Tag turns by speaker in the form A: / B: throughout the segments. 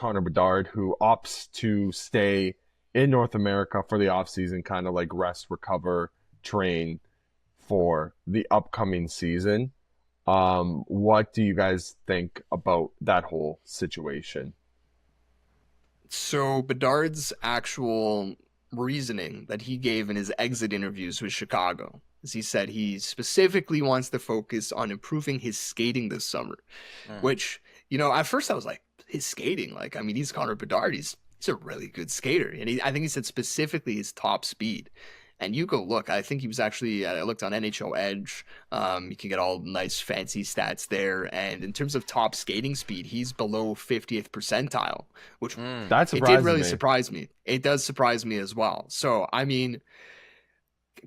A: Connor Bedard, who opts to stay in North America for the offseason, kind of like rest, recover, train for the upcoming season. What do you guys think about that whole situation?
B: So Bedard's actual reasoning that he gave in his exit interviews with Chicago is he said he specifically wants to focus on improving his skating this summer, which, at first I was like, his skating, like, I mean, he's Connor Bedard. He's a really good skater. And I think he said specifically his top speed. And you go look, I think he was actually, I looked on NHL Edge. You can get all nice fancy stats there. And in terms of top skating speed, he's below 50th percentile, which it did really surprise me. It does surprise me as well. So, I mean,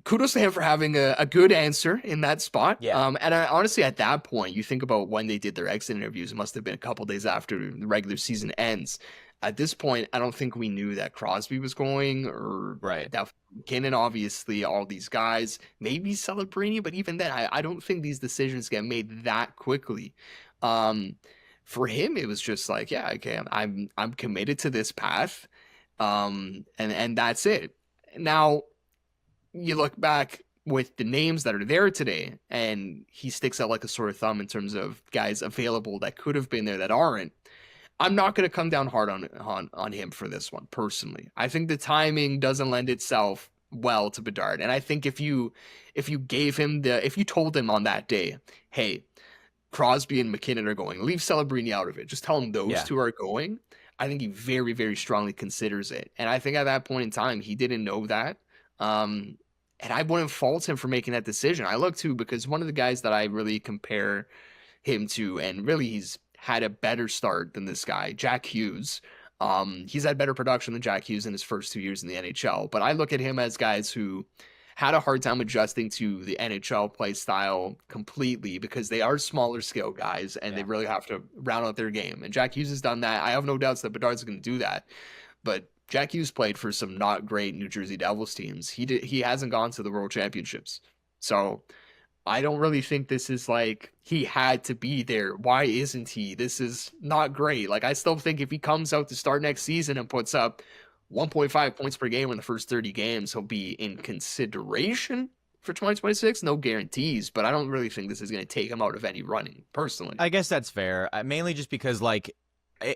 B: kudos to him for having a good answer in that spot.
C: Yeah.
B: And honestly, at that point, you think about when they did their exit interviews, it must have been a couple days after the regular season ends. At this point, I don't think we knew that Crosby was going, or that MacKinnon, obviously, all these guys, maybe Celebrini, but even then, I don't think these decisions get made that quickly. For him, it was just like, yeah, okay, I'm committed to this path, and that's it. Now, you look back with the names that are there today, and he sticks out like a sore thumb in terms of guys available that could have been there that aren't. I'm not going to come down hard on him for this one, personally. I think the timing doesn't lend itself well to Bedard. And I think if you gave him if you told him on that day, hey, Crosby and MacKinnon are going, leave Celebrini out of it, just tell him those two are going, I think he very, very strongly considers it. And I think at that point in time, he didn't know that. And I wouldn't fault him for making that decision. I look too, because one of the guys that I really compare him to, and really he's had a better start than this guy, Jack Hughes. He's had better production than Jack Hughes in his first 2 years in the NHL, but I look at him as guys who had a hard time adjusting to the NHL play style completely, because they are smaller scale guys and they really have to round out their game. And Jack Hughes has done that. I have no doubts that Bedard's going to do that, but Jack Hughes played for some not great New Jersey Devils teams. He hasn't gone to the World Championships. So I don't really think this is like he had to be there. Why isn't he? This is not great. Like, I still think if he comes out to start next season and puts up 1.5 points per game in the first 30 games, he'll be in consideration for 2026. No guarantees, but I don't really think this is going to take him out of any running, personally.
C: I guess that's fair. Mainly just because, like,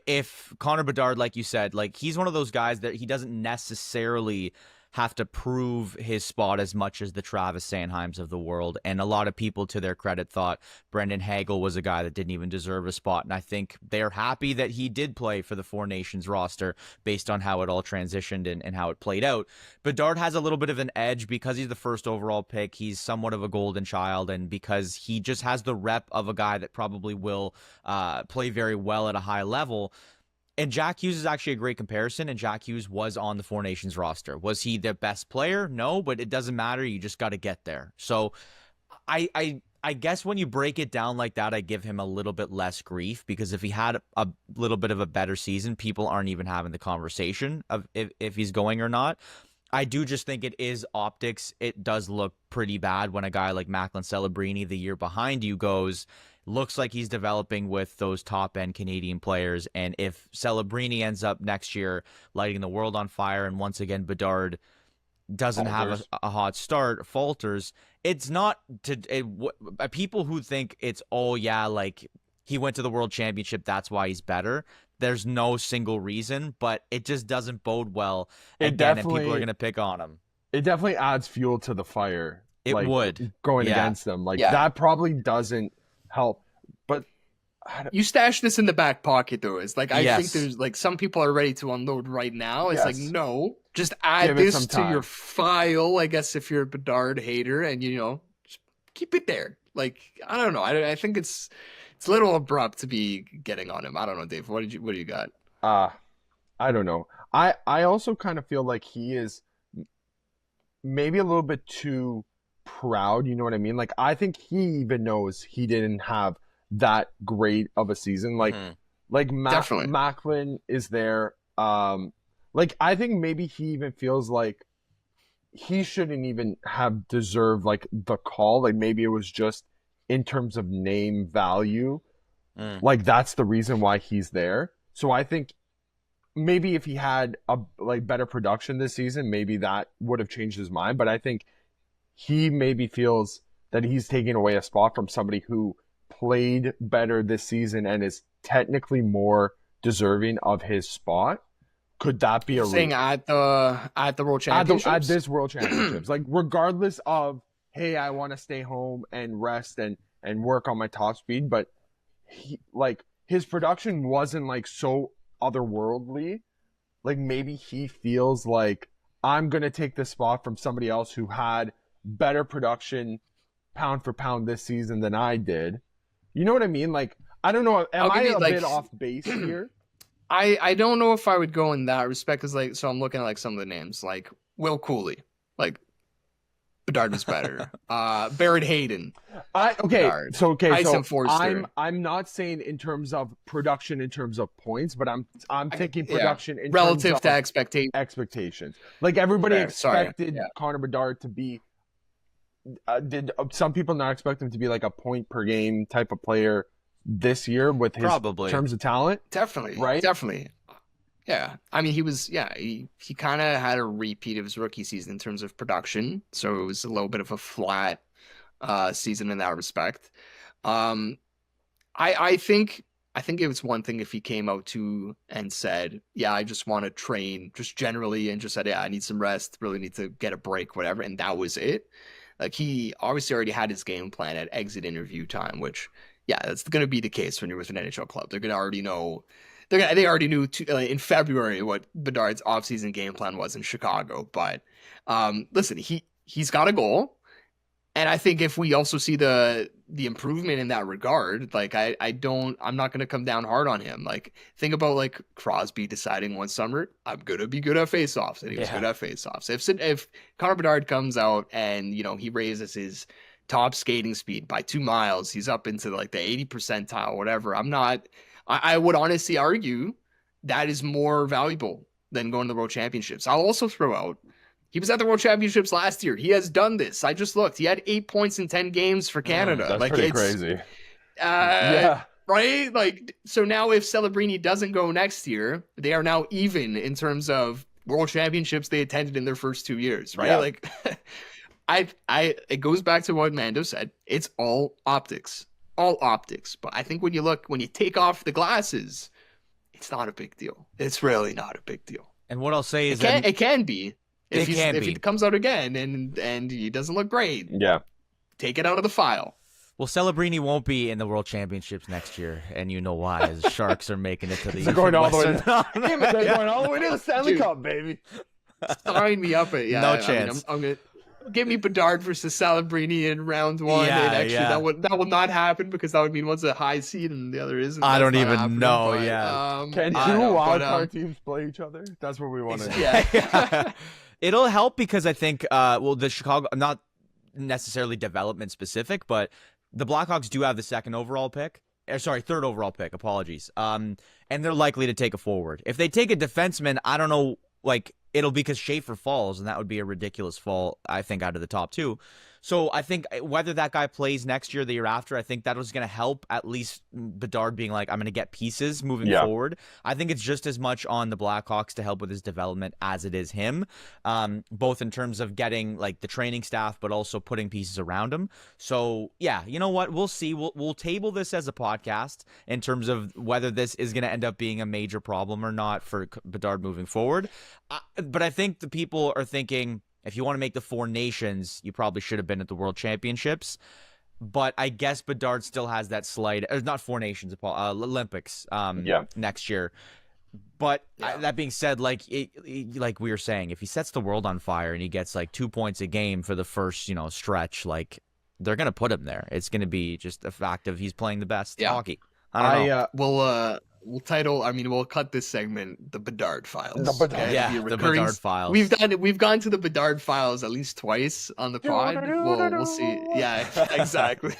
C: if Connor Bedard, like you said, like, he's one of those guys that he doesn't necessarily have to prove his spot as much as the Travis Sanheims of the world. And a lot of people, to their credit, thought Brendan Hagel was a guy that didn't even deserve a spot. And I think they're happy that he did play for the Four Nations roster based on how it all transitioned and how it played out. Bedard has a little bit of an edge because he's the first overall pick. He's somewhat of a golden child, and because he just has the rep of a guy that probably will play very well at a high level. And Jack Hughes is actually a great comparison, and Jack Hughes was on the Four Nations roster. Was he the best player? No, but it doesn't matter. You just got to get there. So I guess when you break it down like that, I give him a little bit less grief, because if he had a little bit of a better season, people aren't even having the conversation of if he's going or not. I do just think it is optics. It does look pretty bad when a guy like Macklin Celebrini, the year behind you, looks like he's developing with those top-end Canadian players. And if Celebrini ends up next year lighting the world on fire, and once again Bedard doesn't have a hot start, falters, it's not people who think it's, oh yeah, like he went to the World Championship, that's why he's better. There's no single reason, but it just doesn't bode well. And people are going to pick on him.
A: It definitely adds fuel to the fire.
C: It would.
A: Going against them. That probably doesn't help. But
B: you stash this in the back pocket, though. It's like, I think there's like some people are ready to unload right now. It's like, no, just add this to your file, I guess, if you're a Bedard hater, and just keep it there. Like, I don't know. I think it's a little abrupt to be getting on him. I don't know, Dave. What do you got?
A: I don't know. I also kind of feel like he is maybe a little bit too proud. You know what I mean? Like, I think he even knows he didn't have that great of a season. Like Macklin is there. Like, I think maybe he even feels like he shouldn't even have deserved like the call. Like, maybe it was just in terms of name value. Like, that's the reason why he's there. So I think maybe if he had a better production this season, maybe that would have changed his mind. But I think he maybe feels that he's taking away a spot from somebody who played better this season and is technically more deserving of his spot. Could that be
B: saying at the World Championships?
A: At this World Championships, like regardless of, hey, I want to stay home and rest and work on my top speed, but his production wasn't like so otherworldly. Like maybe he feels like I'm gonna take this spot from somebody else who had better production pound for pound this season than I did. You know what I mean? Like I don't know. Am I a bit off base here?
B: I don't know if I would go in that respect, because so I'm looking at like some of the names, like Will Cooley, like Bedard was better. Barrett Hayden.
A: Bedard. So
B: Forster.
A: I'm not saying in terms of production, in terms of points, but I'm thinking production in
B: relative
A: terms of
B: to
A: expectations. Like everybody expected Connor Bedard to be. Did some people not expect him to be like a point per game type of player this year with his terms of talent?
B: Definitely.
A: Right?
B: Definitely. Yeah. I mean, he kind of had a repeat of his rookie season in terms of production. So it was a little bit of a flat season in that respect. I think it was one thing if he came out and said, yeah, I just want to train just generally, and just said, yeah, I need some rest, really need to get a break, whatever. And that was it. Like he obviously already had his game plan at exit interview time, which, yeah, that's going to be the case when you're with an NHL club. They're going to already know. They already knew in February what Bedard's offseason game plan was in Chicago. But listen, he's got a goal, and I think if we also see the improvement in that regard, like I'm not going to come down hard on him. Like think about like Crosby deciding one summer, I'm going to be good at faceoffs, and he was good at faceoffs. If Connor Bedard comes out and he raises his top skating speed by 2 miles, he's up into like the 80 percentile, whatever. I would honestly argue that is more valuable than going to the World Championships. I'll also throw out, he was at the World Championships last year. He has done this. I just looked. He had 8 points in 10 games for Canada.
A: That's pretty crazy.
B: Yeah. Right? Like, so now if Celebrini doesn't go next year, they are now even in terms of World Championships they attended in their first 2 years, right? Yeah. Like, it goes back to what Mando said. It's all optics. All optics. But I think when you take off the glasses, it's not a big deal. It's really not a big deal.
C: And what I'll say is
B: it can be. If he comes out again and he doesn't look great, take it out of the file.
C: Well, Celebrini won't be in the World Championships next year, and you know why. As Sharks are making it to the
A: they're going all the way. They're going all the way to the Stanley Cup, baby.
B: Sign me up.
C: No chance.
B: I'm gonna give me Bedard versus Celebrini in round 1. That will not happen, because that would mean one's a high seed and the other isn't.
C: I don't even know. But,
A: can two wild card teams play each other? That's what we want to do.
C: Yeah. It'll help because I think, the Chicago, not necessarily development specific, but the Blackhawks do have the third overall pick. Apologies. And they're likely to take a forward. If they take a defenseman, I don't know, like, it'll be because Schaefer falls, and that would be a ridiculous fall, I think, out of the top 2. So I think whether that guy plays next year or the year after, I think that was going to help at least Bedard being like, I'm going to get pieces moving forward. I think it's just as much on the Blackhawks to help with his development as it is him, both in terms of getting like the training staff, but also putting pieces around him. So yeah, you know what? We'll see. We'll table this as a podcast in terms of whether this is going to end up being a major problem or not for Bedard moving forward. But I think the people are thinking, if you want to make the 4 nations, you probably should have been at the World Championships. But I guess Bedard still has that slight, not 4 nations, Olympics next year. But that being said, like we were saying, if he sets the world on fire and he gets like 2 points a game for the first, stretch, like they're going to put him there. It's going to be just a fact of he's playing the best hockey. I don't know.
B: We'll cut this segment the Bedard Files.
C: The Bedard Files.
B: We've gone to the Bedard Files at least twice on the pod. We'll see. Yeah, exactly.